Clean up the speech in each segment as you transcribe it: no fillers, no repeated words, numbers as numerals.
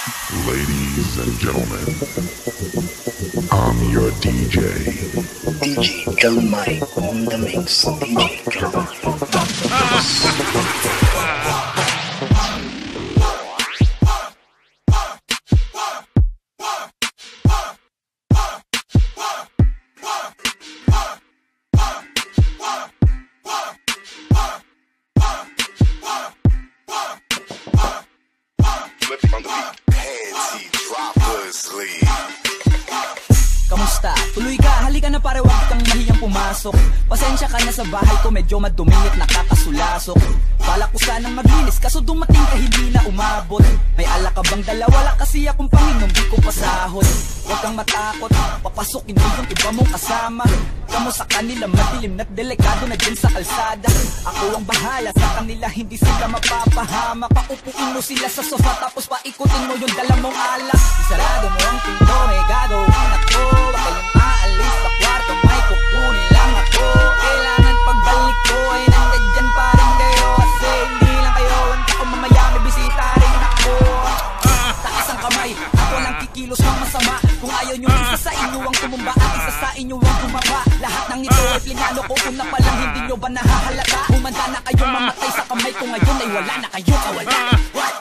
Ladies and gentlemen, I'm your DJ. DJ Kalmay on the mix. DJ Kalmay. Kamusta? Tuloy ka, halika na pare, wag kang mahiyang pumasok. Pasensya ka na sa bahay ko, medyo madumi at nakakasulasok. Balak ko sanang maglinis, kaso dumating ka hindi na umabot. May alak ka bang dala? Wala kasi akong panginom, di ko pasahod. Huwag kang matakot, papasukin mo yung iba mong kasama. Kamu sa kanila madilim na't delikado na dyan sa kalsada. Ako ang bahala sa kanila, hindi sila mapapahama. Paupuin mo sila sa sofa tapos paikutin mo yung dala mong alak. Isarado mo ang pinto, may gagawin ako. Huwag kayong aalis sa kwarto, may kukunin lang ako. Kailangan pagbalik ko ay nandyan pa rin kayo. Kasi hindi lang kayo, hindi ko mamaya may bisita rin ako. Taas ang kamay, ako lang kikilos ng masama. Kung ayaw nyo isa sa inyo ang tumumba at isa sa inyo ang tumaba. Lahat ng ito ay plinano ko, una pa lang hindi nyo ba nahahalata? Humanda na kayong mamatay sa kamay ko ngayon ay wala na kayo kawala. What?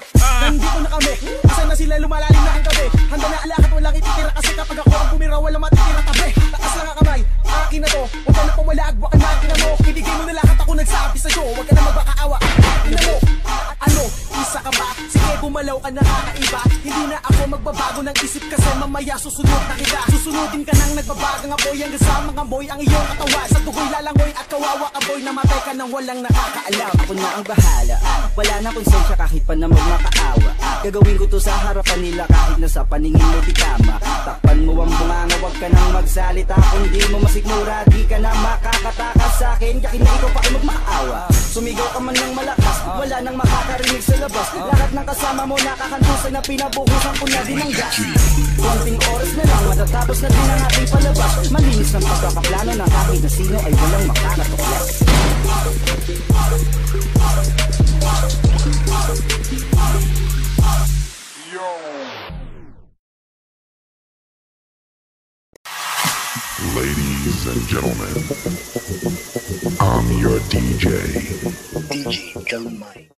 Nandito na kami, asan na sila, lumalalim na ang gabi. Handa na alak at walang ititira kasi kapag ako ang bumira walang matitira tabi. Taas lang ang kamay, akin na to. Huwag ka na pumalag, baka makina mo. Ibigay mo na lahat, ako nagsabi sa'yo. Huwag ka na magbakaawa, ina mo. Ano, isa ka ba? Sige, gumalaw ka na kakaiba. Hindi na ako magbabago ng isip kasi mamaya susunod na kita. Susunodin ka nang nagbabagang apoy hanggang sa mga boy ang iyong katawan. Sa tugoy lalangoy at kawawa ka boy, namatay ka nang walang nakakaalam. Ako na ang bahala, wala na konsensya kahit pa na magmakaawa. Gagawin ko to sa harapan nila kahit na sa paningin mo di tama. Takpan mo ang bunganga, wag ka nang magsalita. Kung di mo masigmura, di ka na makakatakas sa akin. Yakin na ikaw pa ay magmakaawa. Sumigaw ka man ng malakas, wala nang makakarinig sa labas. Lahat ng kasama mo nakakantusay na pinabuhusan ko na din ang gas. Konting oras na lang, matatapos na din ang ating palabas. Malinis ng pagkakaplano ng kahit na sino ay walang makakatuklas. Ladies and gentlemen, I'm your DJ. DJ Kalmay.